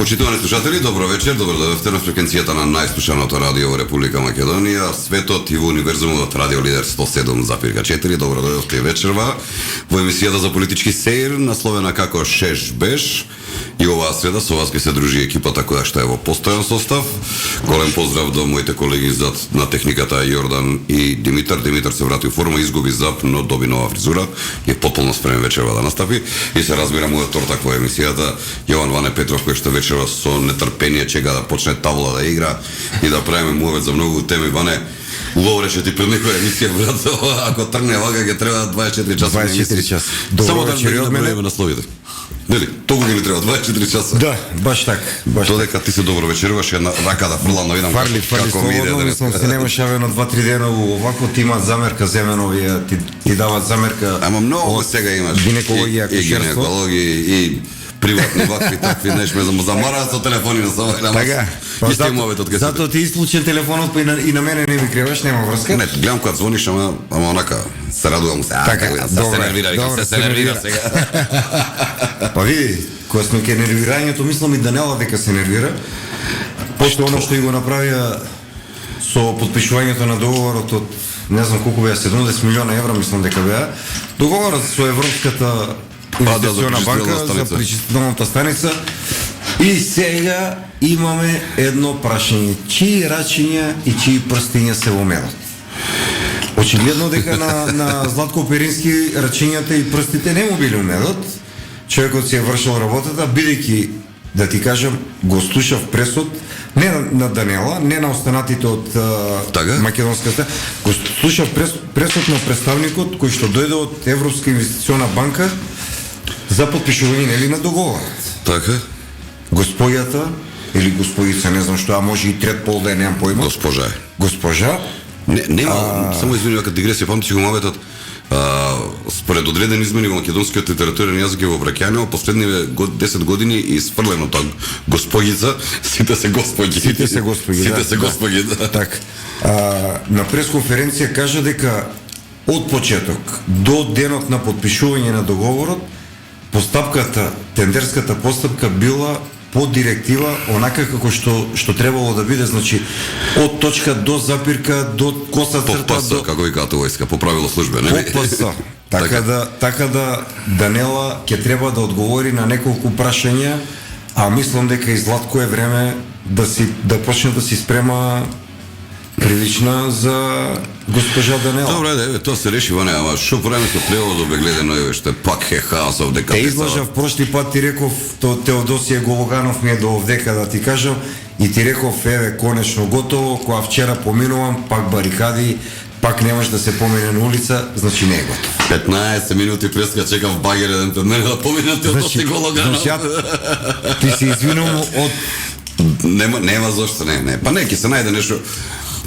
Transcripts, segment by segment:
Почитувани слушатели, добро вечер, добро дојдовте на фреквенцијата на најслушаното радио во Република Македонија, светот и во универзумот Радио Лидер 107,4. Добро дојдовте вечерва во емисијата за политички сеир, насловена како Шеш Беш. И оваа среда со вас ќе се дружи екипата која што е во постојан состав. Голем поздрав до моите колеги зад на техниката Јордан и Димитар. Димитар се врати у форма, изгуби зап, но доби нова фризура и е потполно спремен вечерва да настапи. И се разбира мојот тортак во емисијата Јован Ване Петров, кој што вечерва со нетрпение чека да почне табла да игра и да правиме муавет за многу теми. Ване, говореше ти пред некоја емисија, брат, ако тргне вака ќе треба 24 часа. 24 часа. Само да ги наброиме насловите. Нели, толку ги треба 24 часа. Да, баш така. Додека ти се добро вечеруваш, една рака да фрлам да видам фарли како ми иде. Фарли, сум се немаш јавено 2-3 дена овако, ти имаат замерка земеновија, ти дават замерка. Ама многу сега имаш. Гинекологија, акушерство. И гинекологија и приватни вакви такви нешто ме замараат со телефони на собак. Така. Затоа ти исклучен телефонот, па и на мене не ми креваш, нема врска. Не, гледам кога звониш, ама онака се радувам се. Така, се нервира сега. Па види, кога сме ке нервирањето, мислам и Данела дека се нервира. После оно што и го направија со подпишувањето на договорот од не знам колку беа 70 милиона евра, мислам дека беа. Договорот со Европската инвестициона банка за причислителната станица. И сега имаме едно прашање: чии рачиња и чии прстиња се во медот? Очигледно дека на Златко Перински рачињата и прстите не му били у медот. Човекот си е вршил работата, бидејќи, да ти кажам, го слушав пресуд, не на Данела, не на останатите од македонската, го слушав пресуд на представникот кој што дојде од Европска инвестициона банка за подпишување нели на договорот. Така. Господјата или господица, не знам што, а може и трет пол да е, немам поима. Госпожа. Нема, само извинува като дигресија, памтиш го моветот. Според одредени измени во македонскиот литературен јазик и во браќањето, последниве 10 години и сфрлено тоа госпоѓица, сите се господи. Сите се господи, да. Така. На пресконференција кажа дека од почеток до денот на подпишување на договорот, постапката, тендерската постапка била по директива онака како што требало да биде, значи од точка до запирка, до коса црта, по ПС, како викаат војска, по правило службе, не? По ПС. Така да Данела ќе треба да одговори на неколку прашања, а мислам дека и Златко е време да почне да си спрема прилична за госпожа Данела. Добре, тоа се реши, Ване, ама шо времето преводот бе гледано е што пак е хаосов дека те излажав прошли пат, ти реков, Теодосија Гологанов ми е до овдека да ти кажам, и ти реков, еве конечно готово, кога вчера поминувам, пак барикади, пак немаш да се помине на улица, значи не е готов. 15 минути преска чекав багер еден пред мене да помине Теодосија Гологанов. Ти се извинувам од Нема зошто не. Па не, ќе се најде нешто.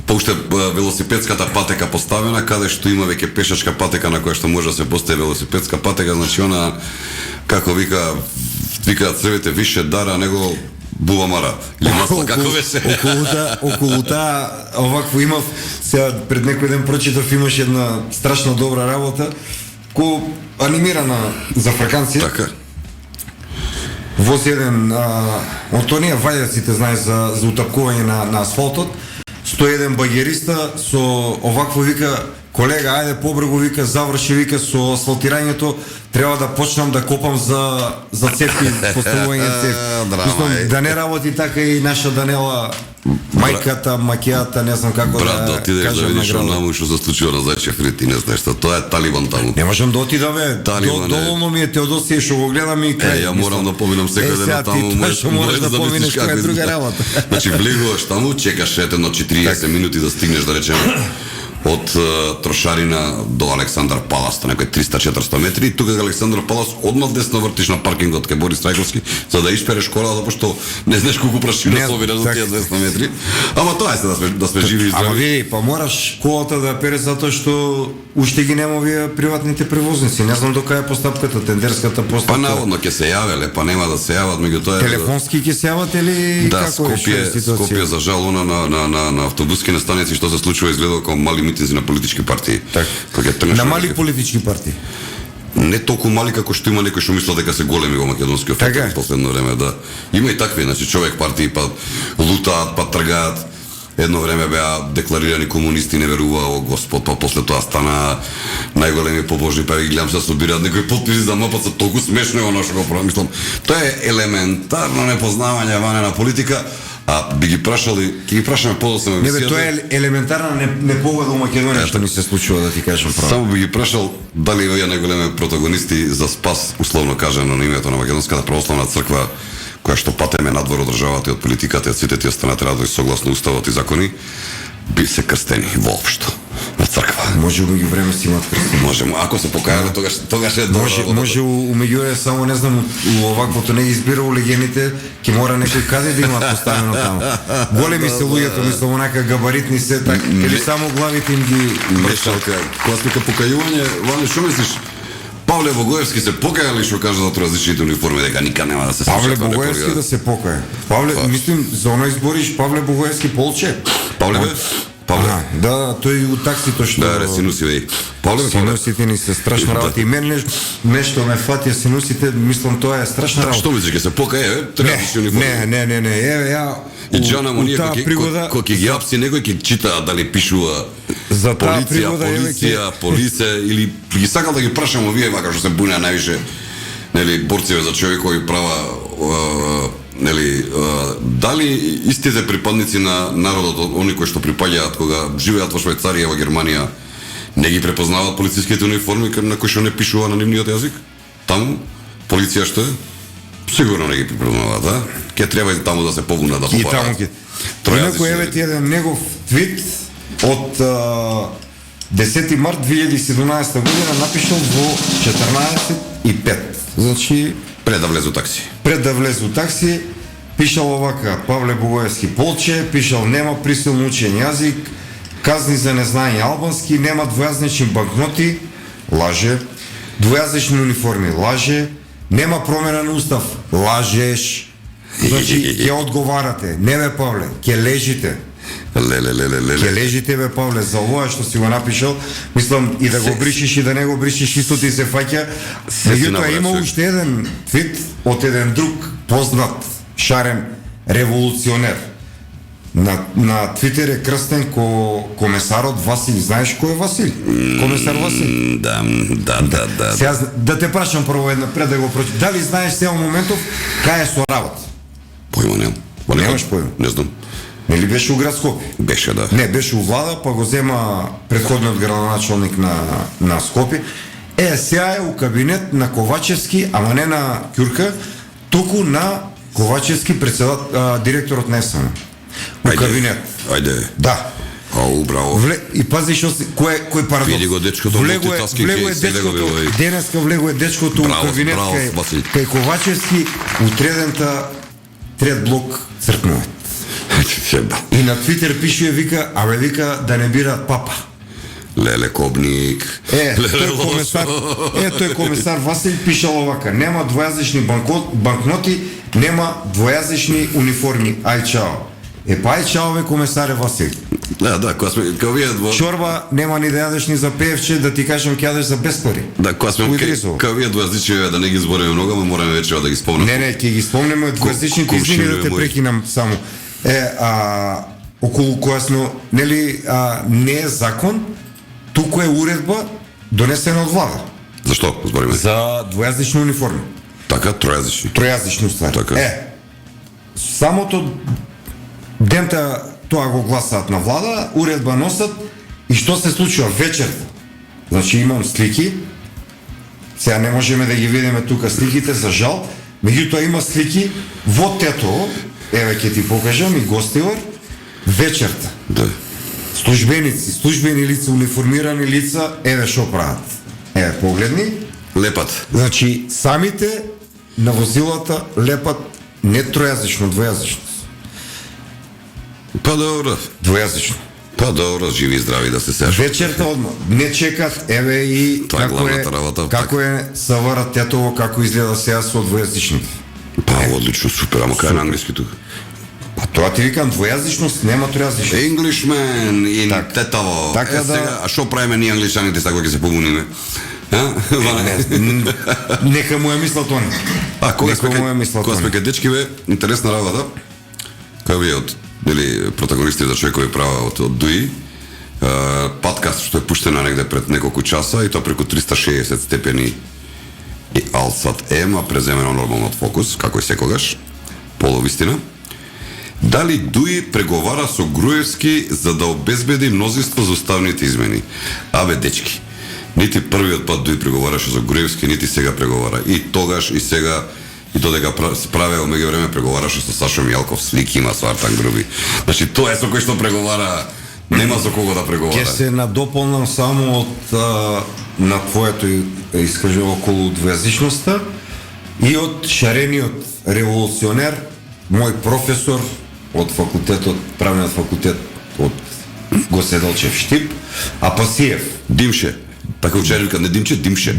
Поуште велосипедската патека поставена, каде што има веќе пешачка патека на која што може да се постави велосипедска патека, значи она, како викаат црвите, више дара него бува мара. Или масла, како беше? Околу таа, овакво имав, сега пред некој ден прочитав, имаш една страшно добра работа, анимирана за фраканци. Така. Воз еден, од оние вајаците, знаеш, за утапкување на асфалтот, 101 багериста со овакво вика: колега, ајде побргу, вика, заврши, вика, со асфалтирањето, треба да почнам да копам за цевки, поставување цевки. Мислам, да не работи така и наша Данела, мајката, макијата, не знам како брат, да отидеш да видиш онаму што се случува на Зајчев рит, и не знаеш што, тоа е Талибан таму. Не можам да отида, бе, доволно ми е Теодосија што го гледам и крај. Ја морам да поминам секаде на таму, можеш да поминеш која е друга работа. Значи влегуваш таму, чекаш едно 40 минути да стигнеш, да речеме, од Трошарина до Александар Палас, некои 300-400 метри, и тука Александар Палас одмah десно вртиш на паркингот кај Борис Трајковски, за да испереш кола, затоа што не знаеш колку прашина собираш за тие 200 метри. Ама тоа е се да сме живи и здрави. Ама види, па мораш колата да переш затоа што уште ги нема овие приватните превозници. Не знам до кај е постапката, тендерската постапка. Па наводно ќе се јавеле, па нема да се јават, меѓутоа телефонски ќе се јават или да, како е ситуација? Скопје за жал на автобуски на станици што се случува изгледа како мали митинзи на политички партии. На мали политички партии. Не толку мали како што има некои што мислат дека се големи во македонскиот Така футбол е. во последно време, да. Има и такви, значи човек партии па лутаат, па тргаат. Едно време беа декларирани комунисти, не веруваа во Господ, па после тоа стана најголеми побожни, па ги гледам се собираат некои потписи за МПЦ, толку смешно е оно што го правам, мислам. Тоа е елементарно непознавање ване на политика, а би ги прашали, ќе ги прашаме подоцна Не бе, тоа е елементарна непогода во Македонија што ни се случува, да ти кажам право. Само би ги прашал дали овие најголеми протагонисти за спас, условно кажано на името на Македонската православна црква, која што патеме надвор од државата и од политиката и од сите тие станат радови согласно уставот и закони, би се крстени воопшто на црква. Може у меѓувреме си имат крстени. Можемо, ако се покајаме, тогаш е добро. Може у меѓувреме само не знам у оваквото не избира у легените, ќе мора некој каде да имат поставено таму. Големи се луѓето, мислам онака габаритни се, така, или само главите им ги Мешалка, кога сме ка покајување, Ване, што мислиш? Павле Богоевски се покаја ли што кажа за различните униформи, дека никад нема да се случи? Павле Богоевски да се покае. Павле, мислим, за оно избориш Павле Богоевски полче. Павле бе? Павле? Да, тој у таксито што... Да, синуси веј. Павле бе, Павле? Синусите ни се страшна работа. И мен нешто ме фатија синусите, мислам тоа е страшна работа. Што мислиш, ќе се покае, треба да си униформи? Не, еве ја... И Джана му ние, пригода... кој ќе ги апси некој, ќе чита дали пишува За таа полиција, пригода, полиција, или ги сакал да ги прашам овие, вака што се буња највише, нели, борците за човекови права, нели, дали истите припадници на народот, они кои што припаѓаат кога живеат во Швајцарија, во Германија, не ги препознаваат полициските униформи на кои што не пишува на нивниот јазик? Таму полиција што е? Сигурно не ги припознаваат, да? Ке треба и таму да се побуна да И попараат. таму ќе... Инако еве ти еден негов твит од 10 март 2017 година напишал во 14:05. Значи Пред да влезе у такси. пред да влезе у такси, пишал овака: Павле Богоевски полче, пишал нема присилно учен јазик, казни за незнање албански, нема двојазични банкноти, лаже, двојазични униформи, лаже, нема промена на устав, лажеш. Значи, ќе одговарате. Не бе, Павле, ќе лежите. Ќе лежите, бе, Павле, за ова што си го напишал. Мислам, и да го бришиш и да не го бришиш, исто ти се фаќа. Меѓутоа има уште еден твит од еден друг познат шарен револуционер. На Твитер е крстен комесарот Васили. Знаеш кој е Васили? Комесар Васили. Да. Сега да те прашам прво една пред да го прочитам. Дали знаеш сега моментов кај е со работа? Појма немам. Немаш појма? Не знам. Нели беше у град Скопје? Беше, да. Не, беше у влада, па го зема предходниот градоначалник на Скопје. Сега е у кабинет на Ковачевски, ама не на Ќурка, туку на Ковачевски, директорот на СМ. У кабинет. Ајде. Да. Ау, браво. И пази што кој парадокс. Види го дечкото, мултитаскинг влего е се дечкото. легови. Денеска влего е дечкото у кабинет кај Ковачевски, у тредента трет блок цркнуваат. И на Твитер пишува, вика, абе вика да не бираат папа. Леле Кобник. Тој комесар Васил пишал овака: нема двојазични банкноти, нема двојазични униформи. Ај чао. Ај чао, бе, комесаре Васил. Да, кога вие Чорба нема ни да јадеш ни за певче, да ти кажам ќе јадеш за без пари. Да, кога вие двојазични, да не ги збориме многу, ама мораме вече да ги спомнеме. Не, ќе ги спомнеме двојазичните, извини да те прекинам само. Околу која нели не е закон, туку е уредба донесена од влада. Зашто збориме? За двојазични униформи. Така, тројазични. Тројазични ствари. Така. Самото дента тоа го гласаат на влада, уредба носат и што се случува вечерта. Значи имам слики. Сега не можеме да ги видиме тука сликите, за жал. Меѓутоа има слики во Тетово. Еве ќе ти покажам и гостивар вечерта. Да. Службени лица, униформирани лица, еве што прават. Еве погледни. Лепат. Значи самите на возилата лепат не тројазично, двојазично. Па добро. Двојазично. Па добро, живи и здрави да се сеш. Вечерта одма. Не чекат, еве и како е Савара Тетово, како изгледа сега со двојазичните. Па одлично, супер, ама кај на англиски тука? Па тоа ти викам, двојазичност нема тројазичност. Englishman in Тетово. Така да. Сега, а што правиме ние англичаните сега ќе се побуниме? Нека му ја мислат они. Кога сме Тони. кај дечки бе, интересна работа. Кај вие од протагонисти за човекови права од ДУИ, подкаст што е пуштена негде пред неколку часа и тоа преку 360 степени и Алсат М, преземено нормално од Фокус, како и секогаш, половистина. Дали ДУИ преговара со Груевски за да обезбеди мнозинство за уставните измени? Абе, дечки, нити првиот пат ДУИ преговараше со Груевски, нити сега преговара. И тогаш, и сега, и додека се правео меѓу време преговараше со Сашо Мјалков, слики има со Артан Груби. Значи, тоа е со кој што преговара, нема со кого да преговара. Ќе се надополнам само од на твоето искаже околу двојазичноста и од шарениот револуционер, мој професор од факултетот, правниот факултет од Госедалчев Штип, Апасиев. Димше. Така учени викаат не Димче, Димше.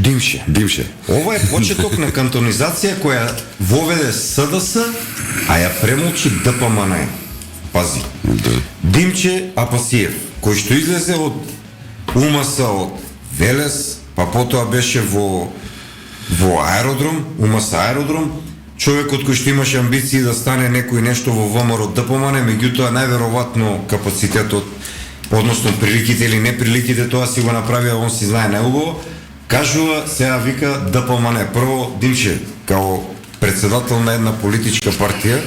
Димше. Ова е почеток на кантонизација која воведе СДС, а ја премолчи ДПМН. Пази. Димче Апасиев, кој што излезе од УМС од Велес, па потоа беше во аеродром, УМС аеродром, човекот кој што имаше амбиции да стане некој нешто во ВМРО ДПМН, меѓутоа најверојатно капацитетот, односно приликите или неприликите, тоа си го направија, он си знае најубаво, кажува, сега вика ДПМН. Прво, Димче, као председател на една политичка партија,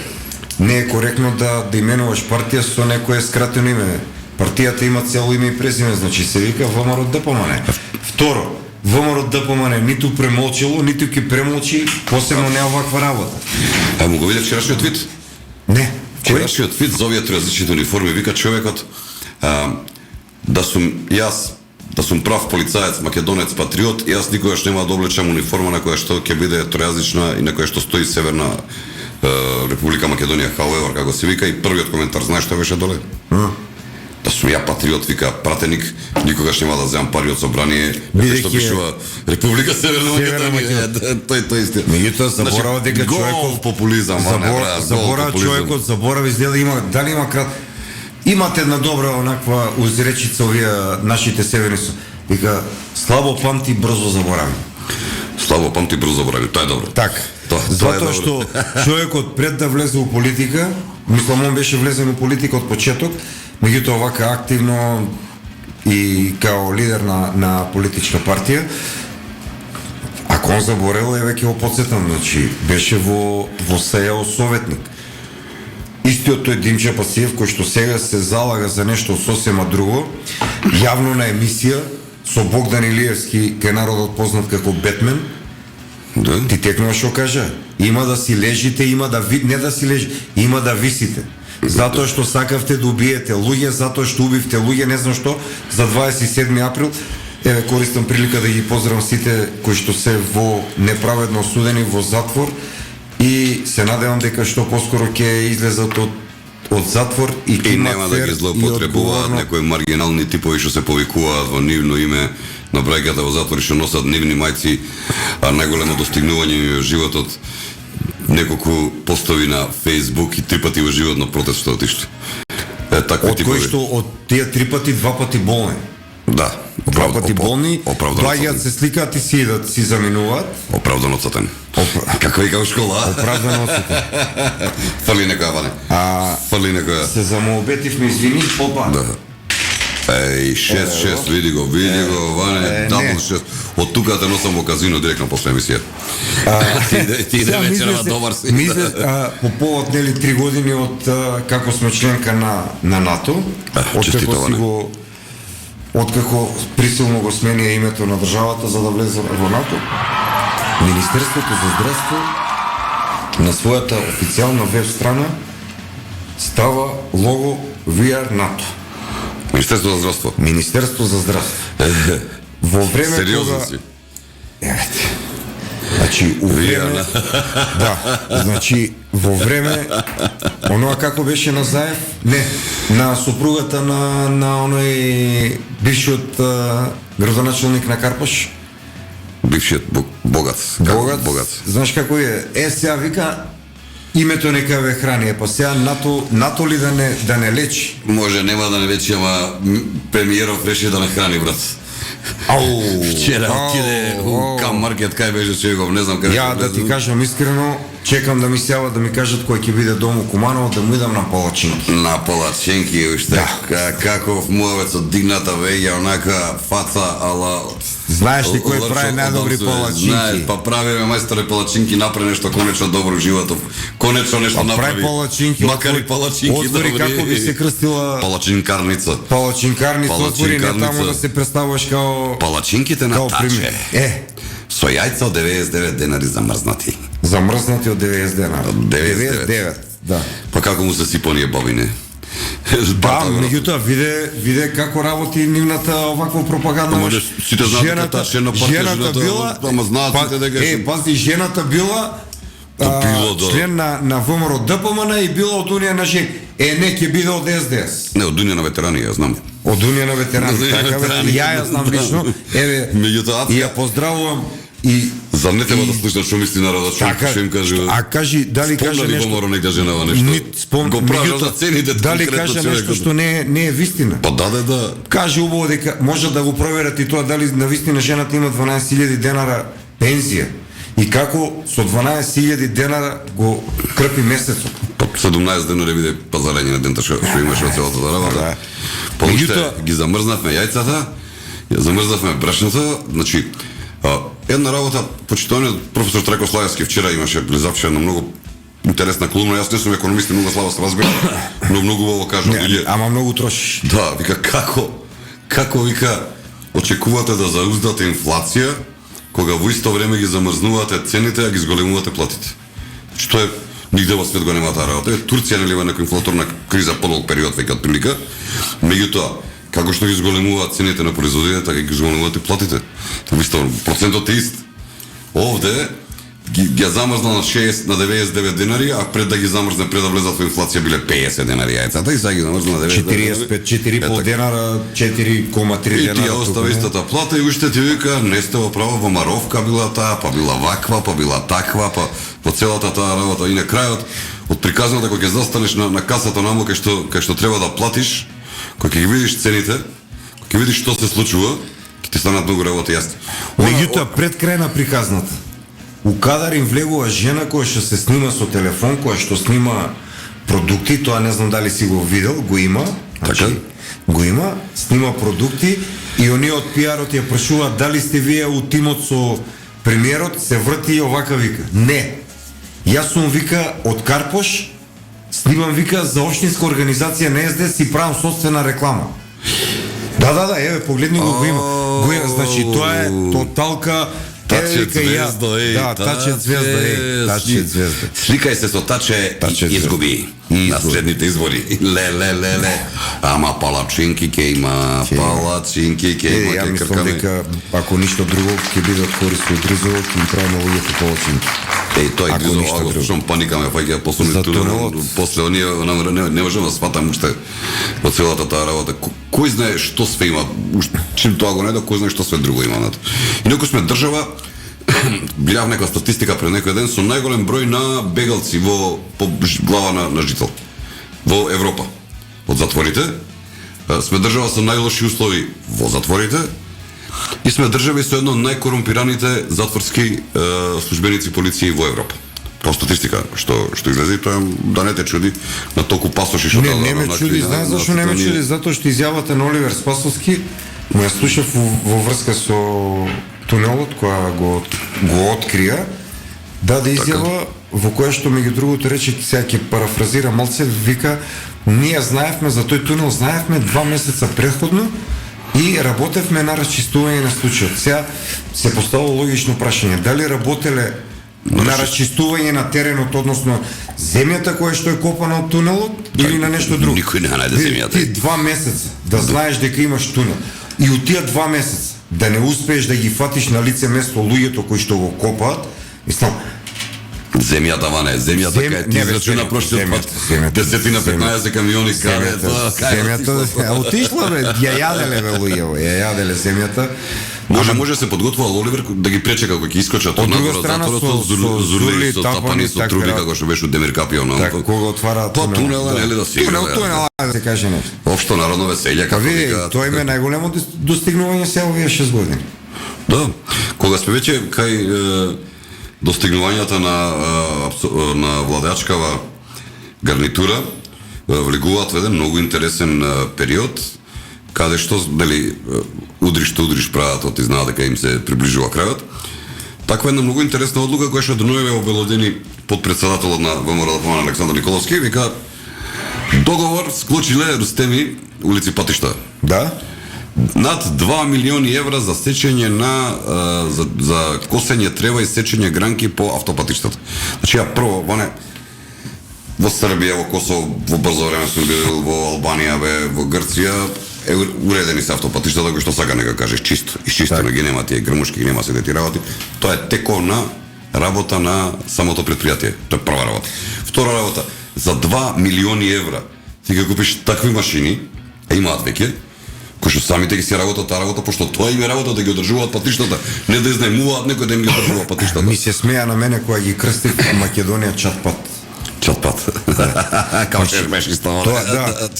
не е коректно да именуваш партија со некое скратено име. Партијата има цело име и презиме, значи се вика ВМРО ДПМН. Второ, ВМРО ДПМН ниту премолчило, ниту ќе премолчи, посебно не оваква работа. Му го видев вчерашниот твит? Не. Вчерашниот твит за овие различните униформи, вика човекот да сум прав полицаец, македонец, патриот, и јас никогаш нема да облечам униформа на која што ќе биде тројазична и на која што стои Северна Република Македонија, however, како се вика, и првиот коментар, знаеш што беше доле? Да сум ја патриот, вика пратеник, никогаш нема да земам пари од собрание, што пишува Република Северна Македонија. Тој истина. Меѓутоа заборава дека човекот популизам, човекот заборава изгледа дали има имате една добра онаква узречица овие нашите северни вика слабо памти брзо заборави. Слабо памти брзо заборави, тоа е добро. Така. Затоа што човекот пред да влезе во политика, мислам он беше влезен во политика од почеток, меѓутоа вака активно и као лидер на политичка партија, ако он заборел, веќе го подсетам, значи беше во СЕО советник. Истиот тој Димче Апасиев, кој што сега се залага за нешто сосема друго, јавно на емисија со Богдан Илиевски, кај народот познат како Бетмен, ти текнува што кажа, има да си лежите, не да си лежите, има да висите. Затоа што сакавте да убиете луѓе, затоа што убивте луѓе, не знам што, за 27 април, користам прилика да ги поздравам сите кои што се во неправедно осудени во затвор, и се надевам дека што поскоро ќе излезат од затвор и нема да ги злоупотребуваат некои маргинални типови што се повикуваат во нивно име на браќата во затвор и што носат нивни мајци, а најголемо достигнување во животот неколку постови на Facebook и 3 пати во живот на протест што отишли. Од кои што од тие 3 пати 2 пати болни. Да, 2 пати болни, доаѓаат се сликаат и си заминуваат. Оправдано цатен. Како и како школа. Оправдано цатен. Фали некоја, Ване. Фали некоја. Се замообетивме, извини, попа. Да. 6-6, види го, Ване, дабл 6. Од тука те носам во казино директно после емисија. Ти иде вечерава, добар си. По повод, 3 години од како сме членка на НАТО, откако присилно го сменија името на државата за да влезе во НАТО, Министерството за здравство на својата официјална веб страна става лого We are НАТО. Министерство за здравство. Министерство за здравство. Во време сериозно кога... си. Значи, време... Да, значи, во време, оноа како беше на Заев, не, на сопругата на оној бившиот градоначалник на Карпаш. Бившиот богат. Знаеш како е? Сега вика, името нека ве храни, па сега НАТО ли да не лечи? Може, нема да не лечи, ама премиеров реши да не храни, брат. Вчера отиде кам маркет, кај беше човеков, не знам кај. Ја да ти кажам искрено, чекам да ми сјава да ми кажат кој ќе биде дома Куманово да му идам на палачинки. На палачинки уште. Каков муавец од дигната веќе онака фаца ала. Знаеш ли кој прави најдобри палачинки? Знаеш, па правиме мајсторе палачинки, направи нешто конечно добро во животот. Конечно нешто направи. Прави палачинки. Макар и палачинки добри. Како би се крстила? Палачинкарница. Палачинкарница, отвори не таму да се представуваш као палачинките на таче. Со јајца од 99 денари замрзнати. Замрзнати од 90 денари. Од 99. Да. Па како му се сипа оние бабине? Да, меѓутоа виде како работи нивната оваква пропаганда. Сите знаат дека таче на партија била, ама знаат сите дека пази, жената била член на ВМРО ДПМН и била од Унија на жени. Не ќе биде од СДС. Не, од Унија на ветерани, ја знам. Од Унија на ветерани, така ја знам лично. Меѓутоа, ја поздравувам и за не треба да слушаш што мисли народот, што им кажу. А кажи дали каже нешто поморо некоја женава нешто. Го правиш за цените дали каже нешто што не е вистина. Па да. Каже убаво дека може да го проверат и тоа дали навистина жената има 12.000 денара пензија. И како со 12.000 денара го крпи месецот. 17 денари биде пазарење на дента што имаше од целата работа. Па уште ги замрзнавме јајцата, ја замрзнавме брашното, значи една работа, почитуваниот професор Трајко Славевски вчера имаше близавче на многу интересна колумна. Јас не сум економист и многу слабо се разбирам, но многу убаво кажа. Ама многу трошиш. Да, вика како вика очекувате да зауздате инфлација кога во исто време ги замрзнувате цените, а ги зголемувате платите. Што е нигде во свет го нема таа работа. Турција нели има некоја инфлаторна криза подолг период веќе од прилика. Меѓутоа, како што ги зголемуваат цените на производите, така ги зголемуваат и платите. Процентот е ист. Овде ги замрзнал на 60 на 99 денари, а пред да ги замрзне, пред да влезат во инфлација биле 50 денари јајцата и сега ги замрзнал на 45, 4,5 денара, 4,3 денара. И ти ја остава истата плата и уште ти вика, не сте во право, во Маровка била таа, па била ваква, па била таква, па по целата таа работа. И на крајот, од приказната кога ќе застанеш на касата наму кај што треба да платиш, кога ќе ги видиш цените, кога ќе видиш што се случува, ќе ти станат многу работи јасни. Меѓутоа пред крај на приказната, у кадар им влегува жена која што се снима со телефон, која што снима продукти, тоа не знам дали си го видел, го има, значи, го има, снима продукти и оние од пиарот ја прашуваат дали сте вие у тимот со премиерот, се врти и овака вика. Не. Јас сум вика од Карпош, снимам вика за општинска организација на СДС и правам собствена реклама. Да, еве погледни го има. Го има, значи тоа е тоталка. Таче звезда, да, таче звезда, таче звезда. Сликај се со таче и изгуби на следните избори. Ле. Ама палачинки ке има, палачинки ке има. Ја мислам дека ако ништо друго ќе биде од корист од Ризово, ќе им правиме луѓето палачинки. Тој Ризово, ако слушам паника ме фаќа после тунелот, после оние не можам да сватам уште во целата таа работа. Кој знае што све има, чим тоа го најде, кој знае што све друго има нато. Инаку сме држава, гледав некоја статистика пред некој ден, со најголем број на бегалци по глава на жител во Европа. Од затворите, сме држава со најлоши услови во затворите и сме држави со едно од најкорумпираните затворски службеници полиција во Европа. По статистика што излезе, тоа да не те чуди на толку пасоши што не ме чуди, знаеш зашто не ме чуди, затоа што изјавата на Оливер Спасовски му ја слушав во врска со тунелот која го открија, даде изјава во која што меѓу другото рече, сега ќе парафразира малце, вика, ние знаевме за тој тунел, знаевме 2 месеца претходно и работевме на расчистување на случајот. Сега се поставува логично прашање, дали работеле на расчистување на теренот, односно земјата која што е копана од тунелот или на нешто друго? Никој не најде земјата. Ти 2 месеца да знаеш дека имаш тунел и од тие 2 месеца да не успееш да ги фатиш на лице место луѓето кои што го копаат, мислам, земјата ване, земјата кај ти израчуна прошлиот пат. 10 на 15 камиони каде тоа. Земјата отишла бе, ја јаделе бе луѓе, ја јаделе земјата. Може се подготвува Оливер да ги пречека кога ќе искочат Од од друга надвор страна, затворот со зурли, со тапани, со така, труби како што беше од Демир Капио на Така, кога отвара Па тунела, нели да си играл. Тунел, да се каже нешто. Општо народно веселје Па како види, викаат. тоа им е најголемо достигнување се овие 6 години. Да, кога сме веќе кај достигнувањата на владеачкава гарнитура, влегуваат во еден многу интересен период, каде што, дали, удриш прават, оти знаат дека им се приближува крајот. Таква една многу интересна одлука која што деноеве обелодени подпредседателот на ВМРО ДПМН Александар Николовски вика договор склучиле Рустеми улици патишта. Да? Над 2 милиони евра за сечење на за косење трева и сечење гранки по автопатиштата. Значи ја прво во Србија, во Косово, во брзо време сум бил во Албанија, во Грција, уредени се автопатиштата кои што сака нека кажеш чисто, изчистено ги нема тие грмушки, ги нема се тие работи. Тоа е тековна работа на самото предпријатие. Тоа е прва работа. Втора работа, за 2 милиони евра ти ќе купиш такви машини, имаат веќе, кои што самите ги си работат таа работа, пошто тоа им е работа да ги одржуваат патиштата, не да изнајмуваат некој да им ги одржува патиштата. Ми се смеа на мене кога ги крстив Македонија чатпат. Чатпат. Као што беше исто.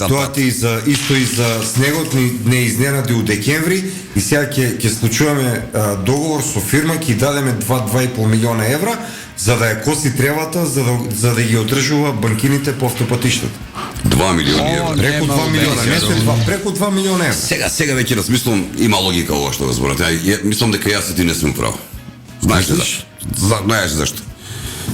Тоа ти исто и за снегот не изненади у декември и сега ќе случуваме договор со фирма, ќе дадеме 2,5 милиона евра за да ја коси тревата, за да ги одржува банкините по автопатиштата. 2 милиони евра. Преку 2 милиона, не се 2, преку 2 милиона евра. Сега веќе размислам, има логика ова што го зборате. Мислам дека јас и ти не сме право. Знаеш ли зашто? Знаеш зашто?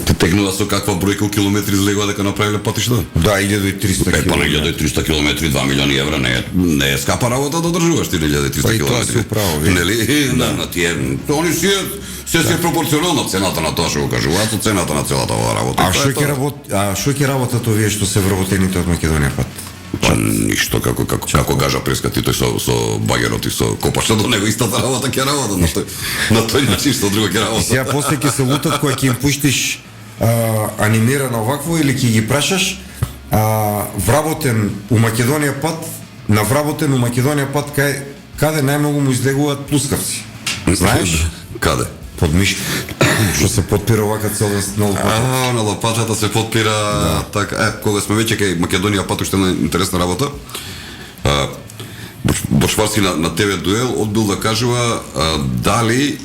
Те тегнува со каква бројка километри излегува дека направиле патишта? Да, 1300 км. Па на 1300 км, 2 милиони евра не е скапа работа да одржуваш ти 1300 км. Тоа си управо, нели? На тие, они се пропорционално цената на тоа што го кажуваат со цената на целата оваа работа. А што ќе работат овие што се вработените од Македонија пат? Па ништо како кажа прескати тој со багерот и со копачта до него истата работа ќе работат на тој начин што друго ќе работат. И сега после ќе се лутат кога ќе им пуштиш анимирано вакво или ќе ги прашаш вработен у Македонија пат, на вработен у Македонија пат каде најмногу му излегуваат плускавци. Знаеш? Каде? Под мишка. Што се подпира овака цело на лопата. На лопатата се подпира така. Кога сме веќе кај Македонија пат уште една интересна работа. Бошварски на ТВ дуел одбил да кажува дали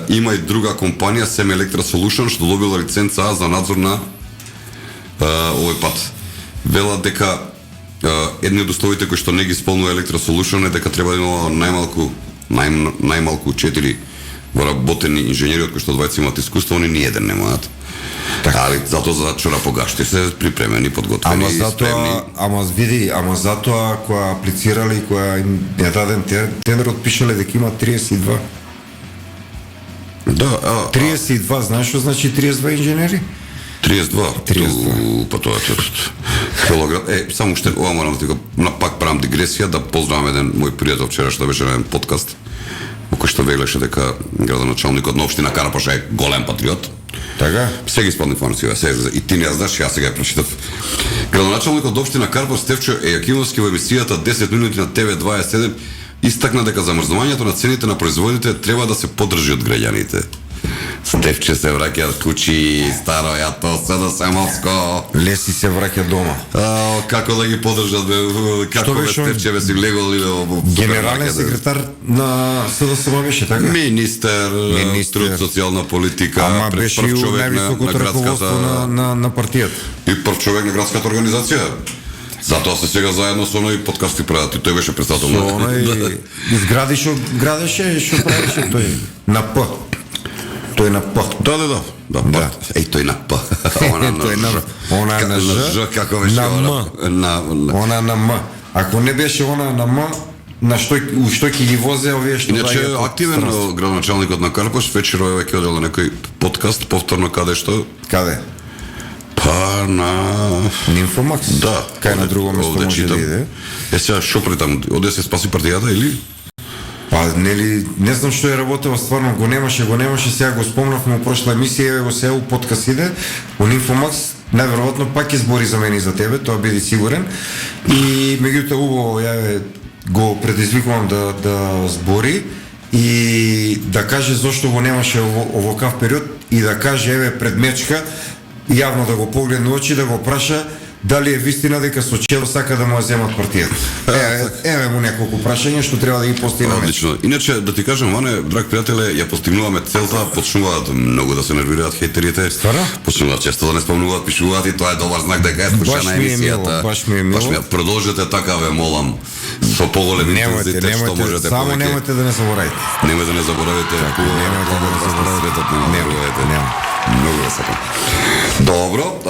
има и друга компанија Sem Electra Solution што добила лиценца за надзор на овој пат. Велат дека едни од условите кои што не ги исполнува Electra Solution е дека треба да има најмалку 4 вработени инженери од кои што двајца имаат искуство, они ни еден немаат. Али затоа за чора погашти се припремени, подготвени и спремни. Ама затоа кога аплицирали, кога им не даден тендер, отпишале дека има 32. Да, 32, знаеш што значи 32 инженери? 32. Па тоа е килограм. Само уште ова морам да пак правам дигресија да поздравам еден мој пријател вчера што беше на еден подкаст кој што велеше дека градоначалникот на општина Карапош е голем патриот. Така? Сега исполни информација, и ти не знаеш, јас сега ја прочитав. Градоначалникот на општина Карапош Стефчо Ејакимовски во емисијата 10 минути на ТВ27 истакна дека замрзнувањето на цените на производите треба да се поддржи од граѓаните. Стефче се враќа од куќи, старо јато, седо Семовско. Леси се враќа дома. Како да ги поддржат, бе, како бе Стефче бе си влегол или генерален секретар на СДСМ беше, така? Министер, труд, социјална политика, ама беше и највисокото раководство на партијата. И прв човек на градската организација. Затоа се сега заедно со оној подкасти прават и тој беше представител на... Со оној изгради што градеше, што правеше тој на П. Тој на П. Да. Тој на П. Она на Ж, како беше на М. Она на М. Ако не беше она на М, на што ќе ги возе овие што иначе активен градоначалникот на Карпош вечерова веќе одел на некој подкаст повторно каде што? Каде? Па на Нимфомакс. Да. Кај на друго место може да иде. Сега шо притам, оде се спаси партијата или? Па нели, не знам што е работела, стварно го немаше, сега го спомнавме у прошла емисија, го се у подкаст иде, у Нимфомакс, најверојатно пак ќе збори за мене и за тебе, тоа биди сигурен. И меѓутоа убаво ја го предизвикувам да збори и да каже зашто го немаше овакав период и да каже еве пред мечка јавно да го погледне очи, да го праша дали е вистина дека со Черо сака да му ја земат партијата. Еве му неколку прашања што треба да ги постави на место. Одлично. Иначе да ти кажам, Ване, драг пријателе, ја постигнуваме целта, почнуваат многу да се нервираат хејтерите. Стварно? Почнуваат често да не спомнуваат, пишуваат и тоа е добар знак дека е слушана емисијата. Баш ми е мило. Продолжете така, ве молам. Со поголем интензитет што можете. Само повеќе. немојте да не заборавите. Немојте да не заборавите. Немојте да не заборавите. Нема. Многу е сакам. Добро,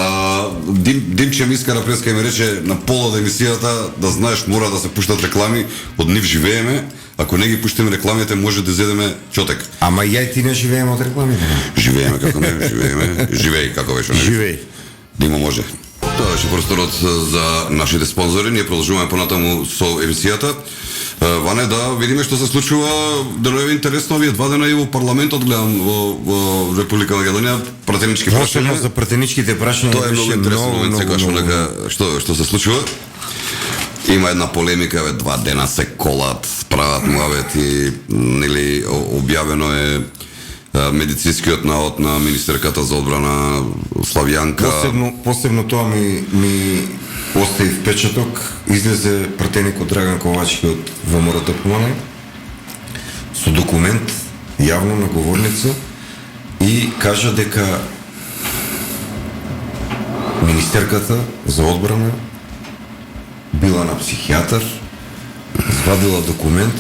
Димче ми искара преска и ме рече на пола од емисијата да знаеш мора да се пуштат реклами, од нив живееме, ако не ги пуштиме рекламите може да зедеме чотек. Ама ја и ти не живееме од рекламите. Живееме како не, живееме. Живеј како беше. Живеј. Дима може. Тоа беше просторот за нашите спонзори. Ние продолжуваме понатаму со емисијата. Ване, да видиме што се случува. Дело е интересно, овие 2 дена и во парламентот гледам во Република Македонија пратенички прашања. За пратеничките прашања Тоа е многу интересно момент сега што се случува. Има една полемика, 2 дена се колат, прават муавети, нели објавено е медицинскиот наод на министерката за одбрана Славјанка. Посебно тоа ми остави впечаток. Излезе пратеникот Драган Ковачки од ВМРО-ДПМНЕ со документ јавно на говорница и кажа дека министерката за одбрана била на психијатар, извадила документ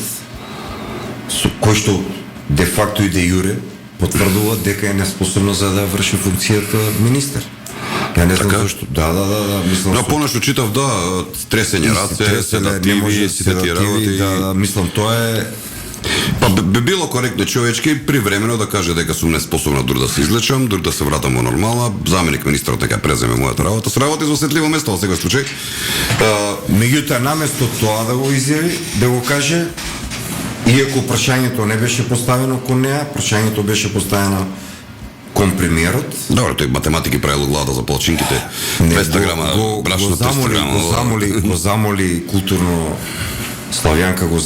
со кој што де факто и де юре потврдува дека е неспособна за да врши функцијата министер. Ја не знам зашто. Да, мислам. Но понешто читав, стресење раце, седативи, сите тие работи. Да, мислам тоа е. Па би било коректно човечки привремено да каже дека сум неспособна дур да се излечам, дур да се вратам во нормала, заменик министерот дека преземе мојата работа, се работи за осетливо место во секој случај. Меѓутоа наместо тоа да го изјави, да го каже, иако прашањето не беше поставено кон неа, прашањето беше поставено кон премиерот. Добро, тој математики правил главата за полчинките. 200 грама брашно, 300 грама. Го замоли културно, Славјанка го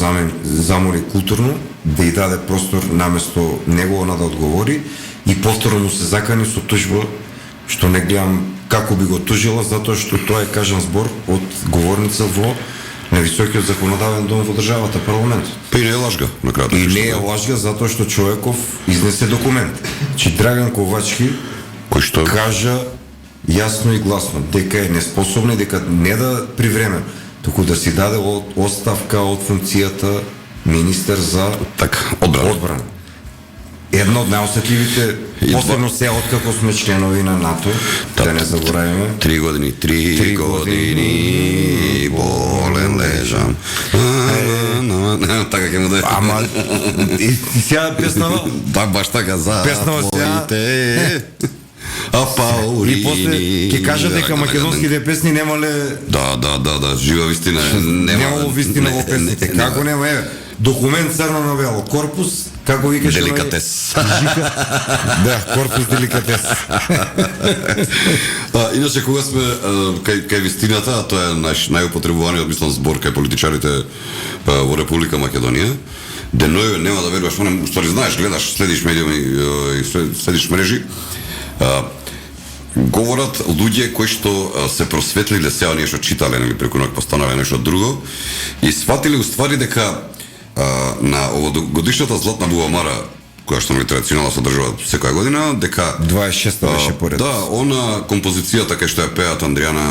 замоли културно да ја даде простор наместо него она да одговори и повторно му се закани со тужба, што не гледам како би го тужила, затоа што тоа е кажан збор од говорница во на високиот законодавен дом во државата, парламентот. Па и не е лажга, на крајот. И не е лажга затоа што човеков изнесе документ. Че Драган Ковачки кој што кажа јасно и гласно дека е неспособна и дека не да привреме, туку да си даде оставка од функцијата министер за одбрана. Едно од најосетливите, посебно се откако сме членови на НАТО, да не забораваме. 3 години болен лежам. Така ќе му да. Ама и сега песнава? Да, баш така за твоите. И после ќе кажа дека македонските песни немале. Да, жива вистина. Немало вистина во песните. Како нема, документ црно на бело, корпус, како викаше деликатес. Да, корпус деликатес. Иначе кога сме кај вистината, тоа е најупотребуваниот мислам збор кај политичарите во Република Македонија. Деноје нема да веруваш, што знаеш, гледаш, следиш медиуми и следиш мрежи. Говорат луѓе кои што се просветлиле сега ние што читале или преку ноќ постанале нешто друго и сватиле уствари дека на овогодишната Златна бувамара која што традиционално се одржува секоја година, дека 26-та беше поред. Да, она композицијата кај што ја пеат Андријана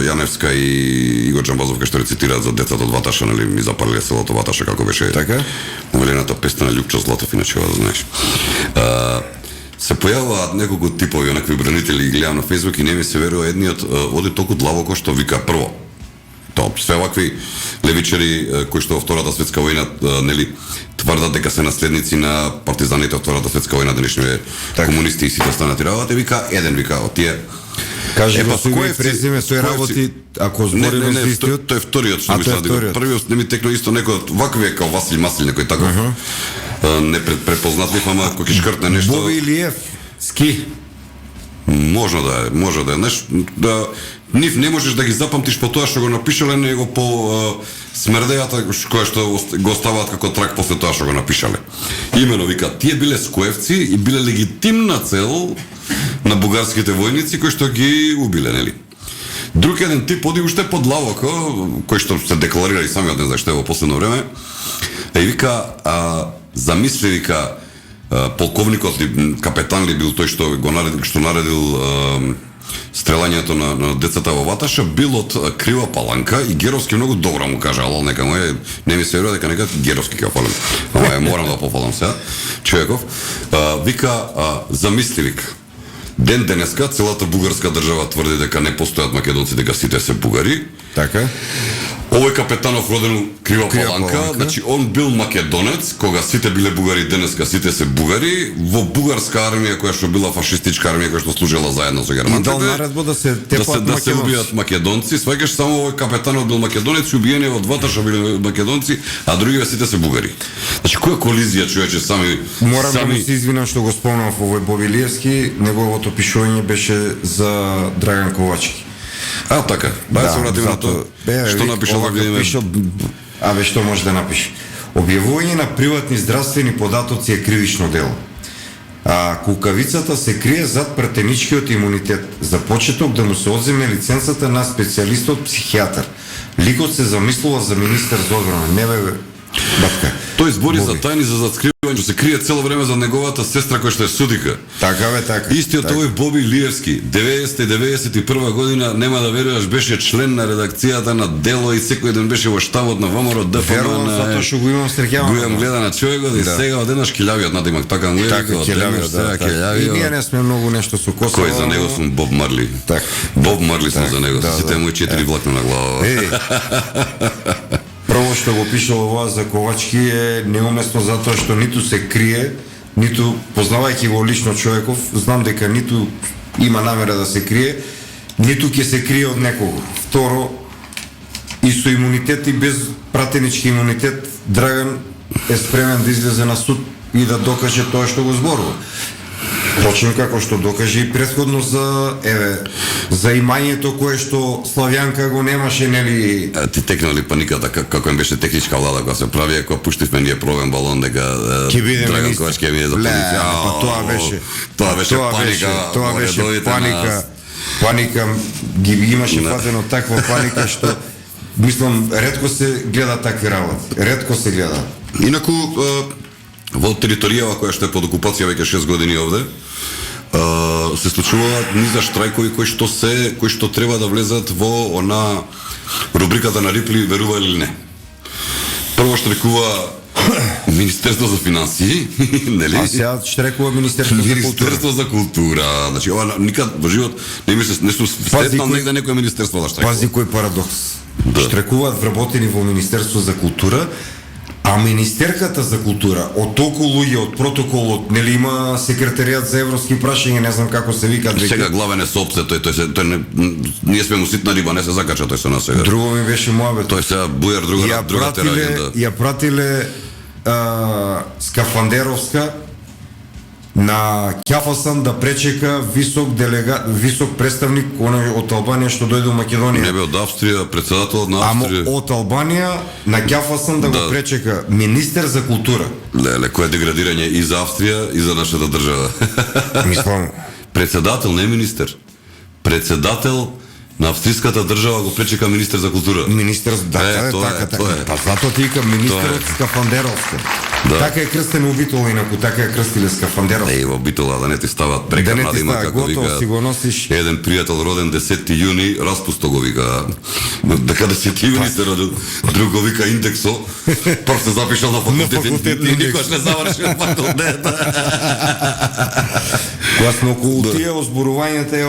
Јаневска и Игор Џамбазов кај што рецитираат за децата од Ваташа, нели ми запалиле селото Ваташа како беше. Така? Умилената песна на Љупчо Златов, иначе да знаеш. Се појавуваат неколку типови онакви бранители и гледам на Фејсбук и не ми се верува едниот оди толку длабоко што вика прво. Тоа све вакви левичари кои што во Втората светска војна нели тврдат дека се наследници на партизаните во Втората светска војна, денешните комунисти и сите останати работи, вика од тие. Каже го со име и презиме, тој работи, ако збориме за истиот, тој е вториот што мислам дека првиот не ми текно исто некој вакви како Васил Маслин, некој таков. Не препознатлив, ама кој ќе шкртне нешто. Боби Илиев, ски. Можно да е. Знаеш, да, нив не можеш да ги запамтиш по тоа што го напишале, него по смердејата која што го оставаат како трак после тоа што го напишале. Имено, вика, тие биле скоевци и биле легитимна цел на бугарските војници кои што ги убиле, нели? Друг еден тип оди уште подлабоко, кој што се декларира и самиот не знае што е во последно време, и вика, замисли, вика, полковникот ли, капетан ли бил тој што наредил стрелањето на децата во Ваташа, бил од Крива Паланка и Геровски многу добро му кажа, ала нека не ми се верува дека нека Геровски ќе фалам. Ама морам да пофалам сега. Човеков вика, замисли, вика, ден денеска целата бугарска држава тврди дека не постојат македонци, дека сите се бугари. Така. Овој капетанов роден у Крива Паланка, значи он бил македонец, кога сите биле бугари, денеска сите се бугари, во бугарска армија која што била фашистичка армија која што служела заедно со германците. И дал наредба да се тепат да се убијат македонци, сваќаш само овој капетанот бил македонец, убиени од Ваташа биле македонци, а другиве сите се бугари. Значи која колизија, човече, сами Морам да му се извинам што го спомнам овој Бобилиевски, неговото пишување беше за Драган Ковачки. Така. Да, се вратиме на тоа. Што напишал да видиме? Што може да напише? Објавување на приватни здравствени податоци е кривично дело. Кукавицата се крие зад пратеничкиот имунитет. За почеток да му се одземе лиценцата на специјалистот психијатар. Ликот се замислува за министер за одбрана. Не бе, батка. Тој збори за тајни за заскривање, се крие цело време за неговата сестра која што е судика. Така бе, така. Истиот овој Боби Лиевски, 90-91 година, нема да веруваш, беше член на редакцијата на Дело и секој ден беше во штабот на ВМРО ДПМН. Верувам, затоа што го имам стрекјавано. Го имам гледа на човекот и сега одеднаш килјавиот надимак, така му е. Така, килјавиот. И ние не сме многу нешто со Косово. Кој за него сум Боб Марли. Така. Боб Марли сум за него, сите мои 4 влакна на глава. Прво што го пишал ова за Ковачки е неуместно затоа што ниту се крие, ниту познавајќи го лично човеков, знам дека ниту има намера да се крие, ниту ќе се крие од некого. Второ, и со имунитет и без пратенички имунитет, Драган е спремен да излезе на суд и да докаже тоа што го зборува. Точно како што докаже и претходно за имањето кое што Славјанка го немаше, нели? Ти текна ли паниката како им беше техничка влада кога се прави, ако пуштивме ние пробен балон дека Драган Ковачки ќе биде за позиција. Тоа беше паника. Паника ги имаше фатено таква паника што мислам ретко се гледа такви работи. Ретко се гледа. Инаку во територијава која што е под окупација веќе 6 години овде, се случуваат низа штрајкови кои што треба да влезат во она рубриката на Рипли, верува или не. Прво штрекува Министерство за финансии, нели? А сега штрекува Министерство за култура. Министерство за култура. Значи, ова никад во живот не сум стетнал негде некој министерство да штрекува. Пази кој парадокс. Штрекуваат вработени во Министерство за култура, а Министерката за култура, од толку луѓе, од протоколот, нели има секретаријат за европски прашања, не знам како се вика. Сега главен е Сопсе, тој ние сме му ситна риба, не се закача тој со нас сега. Друго ми беше мојабет. Тој сега бујар друга терагенда. Ја пратиле Скафандеровска на Ќафасан да пречека висок представник од Албанија што дојде во Македонија. Не бе од Австрија, председателот на Австрија. Ама од Албанија на Ќафасан да го пречека министер за култура. Леле, кое деградирање и за Австрија и за нашата држава. Мислам, председател, не министер. Председател на австриската држава го пречека министер за култура. Министер, така. Па затоа ти вика министерот Скафандеровска. Така е крстен у Битола, инаку така е крстиле Скафандеровска. Во Битола да не ти стават прека надима, како вика. Си го носиш. Еден пријател роден 10 јуни, распусто го вика. Дека 10 јуни се родил, друг го вика Индексо. Прв се запишал на факултет, никош не завршил факултет. Кога сме околу тие озборувањата,